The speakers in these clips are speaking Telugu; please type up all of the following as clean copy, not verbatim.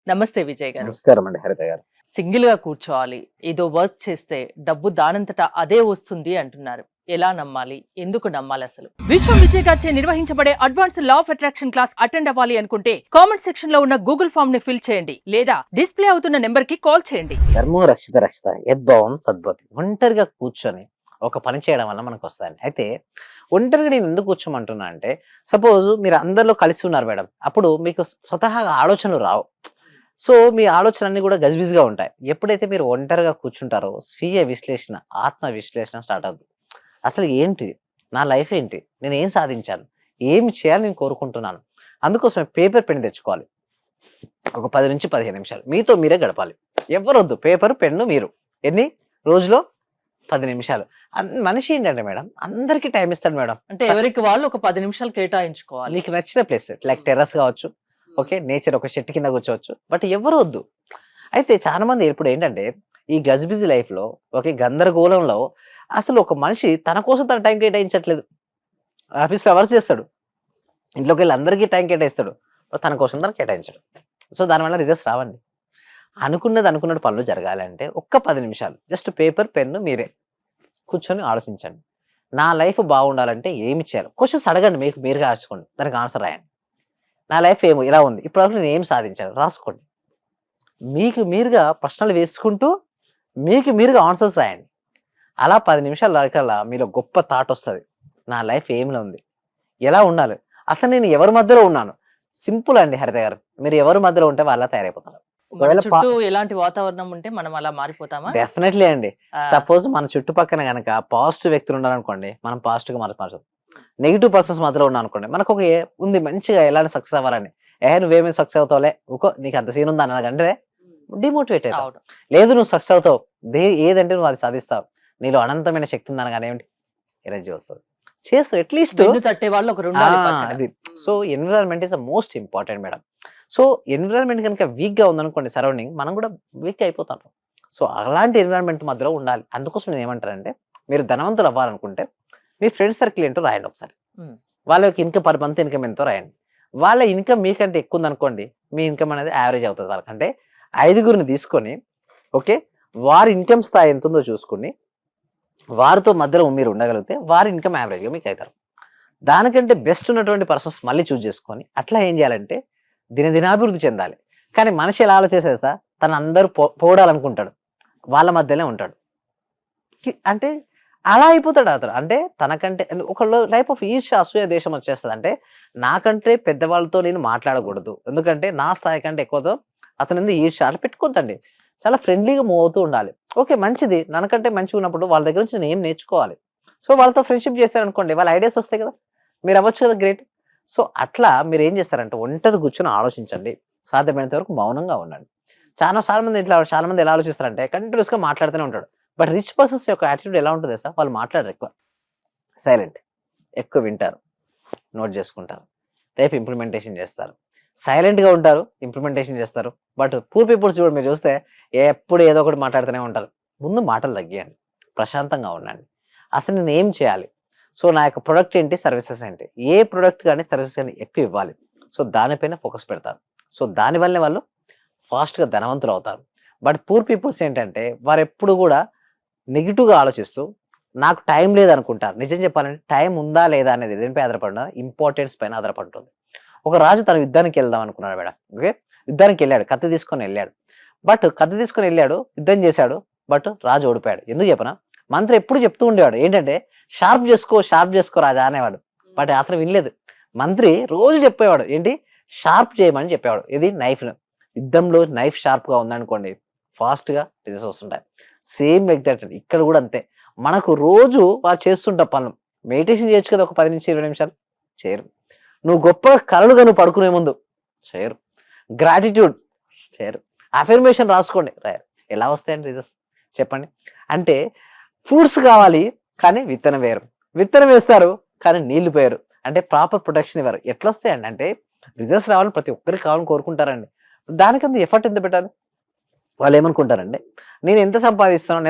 నమస్తే విజయ్ గారు. నమస్కారం అండి హరిత గారు. సింగిల్‌గా కూర్చోవాలి. ఏదో వర్క్ చేస్తే డబ్బు దానంతట అదే వస్తుంది అంటున్నారు. ఎలా నమ్మాలి? ఎందుకు నమ్మాలసలు? విశ్వం విజయ్ గారిచే నిర్వహించబడే advanced law of attraction class attend అవ్వాలి అనుకుంటే కామెంట్ సెక్షన్ లో ఉన్న గూగుల్ ఫామ్ ని ఫిల్ చేయండి లేదా డిస్ప్లే అవుతున్న నెంబర్ కి కాల్ చేయండి. ధర్మో రక్షిత రక్షిత యద్భావం తద్భవతి. ఒంటరిగా కూర్చొని ఒక పని చేయడం వల్ల మనకు వస్తాయండి. అయితే ఒంటరిగా నేను ఎందుకు కూర్చోమంటున్నా అంటే, సపోజ్ మీరు అందరిలో కలిసి ఉన్నారు మేడం. అప్పుడు మీకు స్వతహాగా ఆలోచనలు రావు. సో మీ ఆలోచనలన్నీ కూడా గజిబిజిగా ఉంటాయి. ఎప్పుడైతే మీరు ఒంటరిగా కూర్చుంటారో స్వీయ విశ్లేషణ, ఆత్మ విశ్లేషణ స్టార్ట్ అవుద్ది. అసలు ఏంటి? నా లైఫ్ ఏంటి? నేనేం సాధించాను? ఏమి చేయాలని నేను కోరుకుంటున్నాను? అందుకోసమే పేపర్, పెన్ తెచ్చుకోవాలి. ఒక 10-15 నిమిషాలు మీతో మీరే గడపాలి. ఎవ్వరొద్దు. పేపర్, పెన్ను మీరు. ఎన్ని? రోజులో 10 నిమిషాలు. మనిషి ఏంటంటే మేడం, అందరికీ టైమ్ ఇస్తాడు మేడం. అంటే ఎవరికి వాళ్ళు ఒక 10 నిమిషాలు కేటాయించుకోవాలి. మీకు నచ్చిన ప్లేస్ లైక్ టెర్రస్ కావచ్చు, ఓకే, నేచర్ ఒక చెట్టు కింద కూర్చోవచ్చు. బట్ ఎవ్వరు వద్దు. అయితే చాలా మంది ఇప్పుడు ఏంటంటే ఈ గజిబిజి లైఫ్‌లో, ఓకే, గందరగోళంలో అసలు ఒక మనిషి తన కోసం తన టైం కేటాయించట్లేదు. ఆఫీస్‌లో అవర్స్ చేస్తాడు. ఇంట్లోకెళ్ళి అందరికీ టైం కేటాయిస్తాడు. బట్ తన కోసం తను కేటాయించడు. సో దానివల్ల రిజల్ట్స్ రావండి. అనుకున్నది అనుకున్నట్టు పనులు జరగాలంటే ఒక్క 10 నిమిషాలు జస్ట్ పేపర్, పెన్ను మీరే కూర్చొని ఆలోచించండి. నా లైఫ్ బాగుండాలంటే ఏమి చేయాలి? క్వెషన్స్ అడగండి, మీకు మీరుగా రాసుకోండి. దానికి ఆన్సర్ రాయండి. నా లైఫ్ ఏమో ఇలా ఉంది. ఇప్పటివరకు నేను ఏం సాధించాను? రాసుకోండి. మీకు మీరుగా ప్రశ్నలు వేసుకుంటూ మీకు మీరుగా ఆన్సర్స్ రాయండి. అలా 10 నిమిషాల వరకల్లా మీలో గొప్ప థాట్ వస్తది. నా లైఫ్ ఏమిలో ఉంది? ఎలా ఉండాలి? అసలు నేను ఎవరి మధ్యలో ఉన్నాను? సింపుల్ అండి హరిత గారు. మీరు ఎవరి మధ్యలో ఉంటే వాళ్ళలా తయారైపోతారు. మన ఒకవేళ చుట్టూ ఎలాంటి వాతావరణం ఉంటే మనం అలా మారిపోతామా? డెఫినెట్లీ అండి. ఆ! సపోజ్ మన చుట్టుపక్కన గనక పాజిటివ్ వ్యక్తులు ఉన్నారనుకోండి, మనం పాజిటివ్‌గా మార్చుతాం. నెగెటివ్ పర్సన్స్ మధ్యలో ఉన్నామనుకోండి, మనకు ఒక ఉంది మంచిగా ఎలాంటి సక్సెస్ అవ్వాలని. నువ్వేమి సక్సెస్ అవుతావులే, ఊకో నీకు అంత సీన్ ఉందా అనగంటే డిమోటివేట్ అవుతావు. అవును. లేదు నువ్వు సక్సెస్ అవుతావు. ఏదంటే నువ్వు అది సాధిస్తావు. నీలో అనంతమైన శక్తి ఉందనగానే ఏమిటి ఎనర్జీ వస్తది. చేస్తావు అట్‌లీస్ట్. వెన్ను తట్టే వాళ్ళు ఒకరుండాలి పక్కన. అది. So environment is the most important madam. So environment గనుక వీక్‌గా ఉందనుకోండి సరౌండింగ్, మనం కూడా వీక్ అయిపోతాం. సో అలాంటి ఎన్విరాన్మెంట్ మధ్యలో ఉండాలి. అందుకోసం నేనేమంటానంటే, మీరు ధనవంతులు అవ్వాలనుకుంటే మీ ఫ్రెండ్ సర్కిల్ ఏంటో రాయండి ఒకసారి. హ్మ్. వాళ్ళ యొక్క ఇన్‌కమ్ పర్ మంత్ ఇన్‌కమ్ ఎంతో రాయండి. వాళ్ళ ఇన్‌కమ్ మీకంటే ఎక్కువ ఉందనుకోండి, మీ ఇన్‌కమ్ అనేది యావరేజ్ అవుతది వాళ్ళకంటే. ఐదుగురిని తీసుకొని, ఓకే, వారి ఇన్‌కమ్ స్థాయి ఎంతుందో చూసుకొని, వారితో మధ్యలో మీరు ఉండగలిగితే వారి ఇన్‌కమ్ యావరేజ్‌గా మీకయితారు. దానికంటే బెస్ట్ ఉన్నటువంటి పర్సన్స్ మళ్ళీ చూజ్ చేసుకొని, అట్లా ఏం చేయాలంటే దినదినాభివృద్ధి చెందాలి. కానీ మనిషి ఎలా ఆలోచిస్తాడు తెలుసా? తనందరూ పొగడాలనుకుంటాడు. వాళ్ళ మధ్యలోనే ఉంటాడు. అంటే అలా అయిపోతాడు అతను. అంటే తనకంటే ఒకళ్ళు టైప్ ఆఫ్ ఈర్ష్య, అసూయ దేశం వచ్చేస్తది. అంటే నాకంటే పెద్దవాళ్ళతో నేను మాట్లాడకూడదు. ఎందుకంటే నా స్థాయి కంటే ఎక్కువతో అతనింది ఈర్ష్య అట్లా పెట్టుకోవద్దండి. చాలా ఫ్రెండ్లీగా మూవ్ అవుతూ ఉండాలి. ఓకే, మంచిది. మనకంటే మంచిగున్నప్పుడు వాళ్ళ దగ్గర నుంచి నేను ఏం నేర్చుకోవాలి? సో వాళ్ళతో ఫ్రెండ్‌షిప్ చేశారనుకోండి, వాళ్ళ ఐడియాస్ వస్తాయి కదా! మీరు అవ్వచ్చు కదా గ్రేట్. సో అట్లా మీరేం చేస్తారంటే ఒంటరి కూర్చొని ఆలోచించండి. సాధ్యమైనంత వరకు మౌనంగా ఉండండి. చాలా మంది ఇట్లా చాలా మంది ఎలా ఆలోచిస్తారంటే కంటిన్యూయస్‌గా మాట్లాడుతూనే ఉంటాడు. బట్ రిచ్ పర్సన్స్ యొక్క యాటిట్యూడ్ ఎలా ఉంటదో తెలుసా? వాళ్ళు మాట్లాడరు ఎక్కువ. సైలెంట్. ఎక్కువ వింటారు. నోట్ చేసుకుంటారు. రేపు ఇంప్లిమెంటేషన్ చేస్తారు. సైలెంట్‌గా ఉంటారు. ఇంప్లిమెంటేషన్ చేస్తారు. బట్ పూర్ పీపుల్స్ చూడండి, మీరు చూస్తే ఎప్పుడు ఏదో ఒకటి మాట్లాడుతూనే ఉంటారు. ముందు మాటలు తగ్గియండి. ప్రశాంతంగా ఉండండి. అసలు నేను ఏం చేయాలి? సో నా యొక్క ప్రొడక్ట్ ఏంటి? సర్వీసెస్ ఏంటి? ఏ ప్రొడక్ట్ గాని, సర్వీస్ గాని ఎక్కువ ఇవ్వాలి. సో దానిపైన ఫోకస్ పెడతారు. సో దానివల్లనే వాళ్ళు ఫాస్ట్‌గా ధనవంతులు అవుతారు. బట్ పూర్ పీపుల్స్ ఏంటంటే వారెప్పుడు కూడా నెగెటివ్‌గా ఆలోచిస్తూ నాకు టైం లేదనుకుంటారు. నిజం చెప్పాలంటే టైం ఉందా లేదా అనేది దేనిపై ఆధారపడిన ఇంపార్టెన్స్ పైన ఆధారపడుతుంది. ఒక రాజు తన యుద్ధానికి వెళ్దాం అనుకున్నాడు మేడం. ఓకే. యుద్ధానికెళ్ళాడు. కత్తి తీసుకొనెళ్ళాడు. బట్ కత్తి తీసుకొనెళ్ళాడు. యుద్ధం చేశాడు. బట్ రాజు ఓడిపోయాడు. ఎందుకు చెప్పనా? మంత్రి ఎప్పుడు చెప్తూ ఉండేవాడు. ఏంటంటే షార్ప్ చేసుకో రాజా అనేవాడు. బట్ అతను వినలేదు. మంత్రి రోజు చెప్పేవాడు. ఏంటి? షార్ప్ చేయమని చెప్పేవాడు. ఇది నైఫ్‌ను. యుద్ధంలో నైఫ్ షార్ప్‌గా ఉందనుకోండి, ఫాస్ట్‌గా రిజల్ట్స్ వస్తుంటాయి. సేమ్ లైక్ దట్ అండి. ఇక్కడ కూడా అంతే. మనకు రోజు వారు చేస్తుంటాం పనులు. మెడిటేషన్ చేయొచ్చు కదా! ఒక 10-20 నిమిషాలు. చేయరు. నువ్వు గొప్పగా కలలు కను పడుకునే ముందు. చేయరు. గ్రాటిట్యూడ్ చేయరు. అఫర్మేషన్ రాసుకోండి. రాయరు. ఎలా వస్తాయండి రిజల్ట్స్? చెప్పండి. అంటే ఫ్రూట్స్ కావాలి కానీ విత్తనం వేయరు. విత్తనం వేస్తారు కానీ నీళ్లు పోయరు. అంటే ప్రాపర్ ప్రొటెక్షన్ ఇవ్వరు. ఎట్లొస్తాయండి? అంటే రిజల్ట్స్ రావాలని ప్రతి ఒక్కరికి కావాలని కోరుకుంటారండి. దానికంత ఎఫర్ట్ ఎంత పెట్టాలి? వాళ్ళేమనుకుంటారంటే, నేను ఎంత సంపాదిస్తున్నాను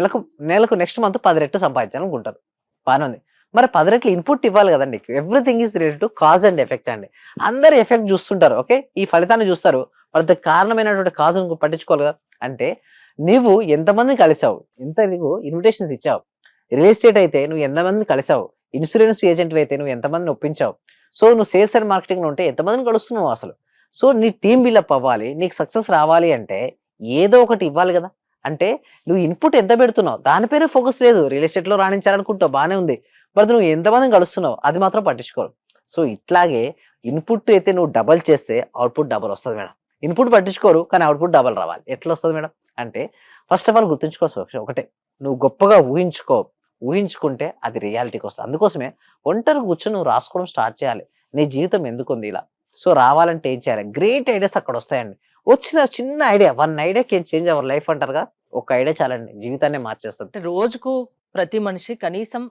నెలకు నెక్స్ట్ మంత్ 10 రెట్లు సంపాదించాలనుకుంటారు. బానే ఉంది. మరి 10 రెట్లు ఇన్‌పుట్ ఇవ్వాలి గదండీ! Everything is related to cause and effect అండి. అందరూ ఎఫెక్ట్ జూస్తుంటారు. ఓకే. ఈ ఫలితాన్ని జూస్తారు. వాళ్ళకి కారణమైనటువంటి కాజ్ పట్టించుకోవాలి కదా. అంటే నువ్వు ఎంతమందిని కలిసావు, ఎంత నీకు ఇన్విటేషన్స్ ఇచ్చావు, రియల్ ఎస్టేట్ అయితే నువ్వు ఎంతమందిని కలిసావు, ఇన్సూరెన్స్ ఏజెంట్ అయితే నువ్వు ఎంతమందిని ఒప్పించావు, సో నువ్వు సేల్స్ అండ్ మార్కెటింగ్ ఉంటే ఎంతమందిని కలుస్తున్నావు అసలు. సో నీ టీమ్ బిల్డప్ అవ్వాలి, నీకు సక్సెస్ రావాలి అంటే ఏదో ఒకటి ఇవ్వాలి కదా. అంటే నువ్వు ఇన్పుట్ ఎంత పెడుతున్నావు దాని పేరే ఫోకస్ లేదు. రియల్ ఎస్టేట్లో రాణించాలనుకుంటావు బాగానే ఉంది, బట్ నువ్వు ఎంతమందిని కలుస్తున్నావు అది మాత్రం పట్టించుకోరు. సో ఇట్లాగే ఇన్పుట్ అయితే నువ్వు డబల్ చేస్తే అవుట్పుట్ డబల్ వస్తుంది మేడం. ఇన్పుట్ పట్టించుకోరు కానీ అవుట్పుట్ డబల్ రావాలి. ఎట్లా వస్తుంది మేడం అంటే ఫస్ట్ ఆఫ్ ఆల్ గుర్తుంచుకోవచ్చు ఒకటే, నువ్వు గొప్పగా ఊహించుకో, ఊహించుకుంటే అది రియాలిటీకి వస్తుంది. అందుకోసమే ఒంటరి కూర్చొని నువ్వు రాసుకోవడం స్టార్ట్ చేయాలి. నీ జీవితం ఎందుకుంది ఇలా, సో రావాలంటే ఏం చేయాలి, గ్రేట్ ఐడియాస్ అక్కడ వస్తాయండి. వచ్చిన చిన్న idea, 1 idea can change our life అంటారుగా, ఒక ఐడియా చాలండి జీవితాన్ని మార్చేస్తుంది. అంటే రోజుకు ప్రతి మనిషి కనీసం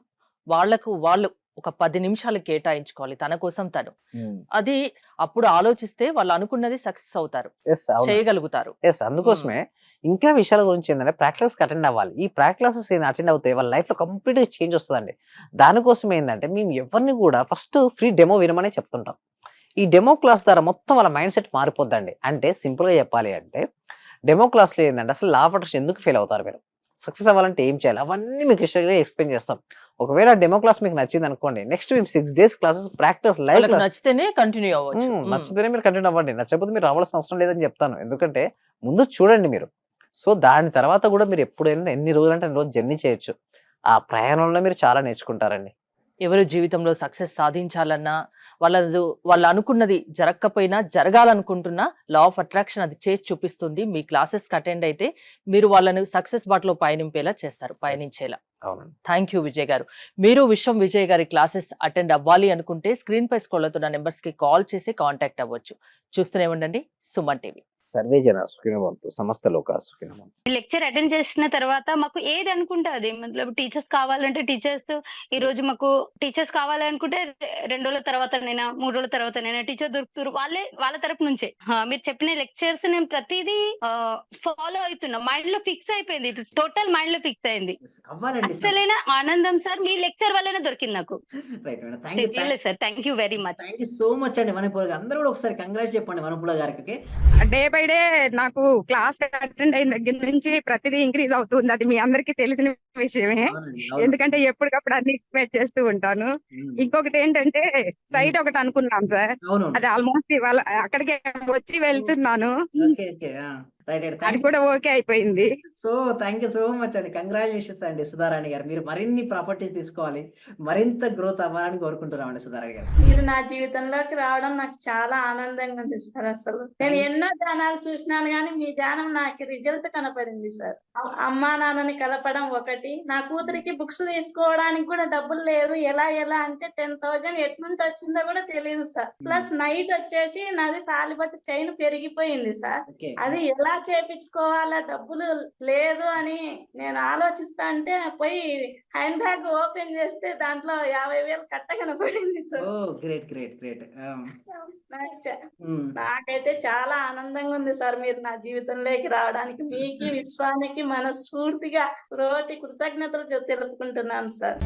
వాళ్ళు ఒక 10 నిమిషాలు కేటాయించుకోవాలి తన కోసం తను. అది అప్పుడు ఆలోచిస్తే వాళ్ళు అనుకున్నది సక్సెస్ అవుతారు, చేయగలుగుతారు. అందుకోసమే ఇంకా విషయాల గురించి ఏంటంటే ప్రాక్టీస్ అటెండ్ అవ్వాలి. ఈ ప్రాక్టీసెస్ అటెండ్ అవుతాయి వాళ్ళ లైఫ్ లో కంప్లీట్ గా చేంజ్ వస్తుందండి. దానికోసం ఏంటంటే మేము ఎవరిని కూడా ఫస్ట్ ఫ్రీ డెమో వినమనే చెప్తుంటాం. ఈ డెమో క్లాస్ ద్వారా మొత్తం వాళ్ళ మైండ్ సెట్ మారిపోద్దండి. అంటే సింపుల్ గా చెప్పాలి అంటే డెమో క్లాస్ లో ఏంటంటే అసలు లా ఆఫ్ అట్రాక్షన్ ఎందుకు ఫెయిల్ అవుతారు మీరు, సక్సెస్ అవ్వాలంటే ఏం చేయాలి, అవన్నీ మీకు ఇష్టంగా ఎక్స్ప్లెయిన్ చేస్తాం. ఒకవేళ డెమో క్లాస్ మీకు నచ్చింది అనుకోండి, నెక్స్ట్ మేము 6 days క్లాసెస్ ప్రాక్టీస్ లైవ్ వాళ్ళకి నచ్చితేనే కంటిన్యూ అవ్వచ్చు. నచ్చితేనే మీరు కంటిన్యూ అవ్వండి, నచ్చకపోతే మీరు రావాల్సిన అవసరం లేదని చెప్తాను. ఎందుకంటే ముందు చూడండి మీరు, సో దాని తర్వాత కూడా మీరు ఎప్పుడైనా ఎన్ని రోజులు అంటే అన్ని రోజులు జర్నీ చేయొచ్చు. ఆ ప్రయాణంలో మీరు చాలా నేర్చుకుంటారండి. ఎవరు జీవితంలో సక్సెస్ సాధించాలన్నా, వాళ్ళు అనుకున్నది జరగకపోయినా జరగాలనుకుంటున్నా లా ఆఫ్ అట్రాక్షన్ అది చేసి చూపిస్తుంది. మీ క్లాసెస్కి అటెండ్ అయితే మీరు వాళ్ళని సక్సెస్ బాటలో పయనింపేలా చేస్తారు, పయనించేలా. అవునండి. థ్యాంక్ యూ విజయ్ గారు. మీరు విశ్వం విజయ్ గారి క్లాసెస్ అటెండ్ అవ్వాలి అనుకుంటే స్క్రీన్ పై స్క్రోల్ అవుతున్న నెంబర్స్ కి కాల్ చేసి కాంటాక్ట్ అవ్వచ్చు. చూస్తూనే ఉండండి సుమన్ టీవీ. సర్వే జన సుఖినో భవంతు, సమస్త లోకా సుఖినో భవంతు. లెక్చర్ అటెండ్ చేసిన తర్వాత మాకు ఏది అనుకుంటే అది, మతలబ్ టీచర్స్ కావాలంటే టీచర్స్, ఈ రోజు మాకు టీచర్స్ కావాలనుకుంటే 2 రోజుల తర్వాతనైనా 3 రోజుల తర్వాతనైనా టీచర్ దొరుకుతారు, వాళ్ళ తరపు నుంచే. మీరు చెప్పిన లెక్చర్స్ నేను ప్రతిదీ ఫాలో అవుతున్నా, మైండ్ లో ఫిక్స్ అయిపోయింది, టోటల్ మైండ్ లో ఫిక్స్ అయింది. అసలైన ఆనందం సార్ మీ లెక్చర్ వల్లనే దొరికింది నాకు. Sir thank you very much. Thank you so much అండి. వనపూల అందరూ కూడా ఒకసారి కంగ్రాట్స్ చెప్పండి వనపూల గారికి. డే బై డే నాకు క్లాస్ అటెండ్ అయిన దగ్గర నుంచి ప్రతిదీ ఇంక్రీజ్ అవుతుంది. అది మీ అందరికీ తెలిసిన విషయమే, ఎందుకంటే ఎప్పటికప్పుడు అన్ని ఎక్స్పెక్ట్ చేస్తూ ఉంటాను. ఇంకొకటి ఏంటంటే సైట్ ఒకటి అనుకున్నాం సార్, అది ఆల్మోస్ట్ ఇవాళ అక్కడికే వచ్చి వెళ్తున్నాను, అది కూడా ఓకే అయిపోయింది. So thank you so much అండి. కంగ్రాచులేషన్స్ అండి సుధారాణి గారు. మీరు మరిన్ని ప్రాపర్టీస్ తీసుకోవాలి, మరింత గ్రోత్ అవ్వాలని కోరుకుంటున్నామండి సుధారాణి గారు. మీరు నా జీవితంలోకి రావడం నాకు చాలా ఆనందంగా ఉంది సార్. అసలు నేను ఎన్నో ధ్యానాలు చూసినాను కానీ మీ ధ్యానం నాకు రిజల్ట్ కనపడింది సార్. అమ్మా నాన్నని కలపడం ఒకటి, నా కూతురికి బుక్స్ తీసుకోవడానికి కూడా డబ్బులు లేదు, ఎలా అంటే 10,000 ఎట్నుంటి వచ్చిందో కూడా తెలియదు సార్. ప్లస్ నైట్ వచ్చేసి నాది తాలిబట్టు చైన్ పెరిగిపోయింది సార్, అది ఎలా చేపించుకోవాలా, డబ్బులు లేదు అని నేను ఆలోచిస్తా అంటే పోయి హ్యాండ్ బ్యాగ్ ఓపెన్ చేస్తే దాంట్లో 50,000 కట్ట కనపడింది సార్. నాకైతే చాలా ఆనందంగా ఉంది సార్ మీరు నా జీవితంలోకి రావడానికి. మీకు విశ్వానికి మనస్ఫూర్తిగా రోటి కృతజ్ఞతలు తెలుపుకుంటున్నాను సార్.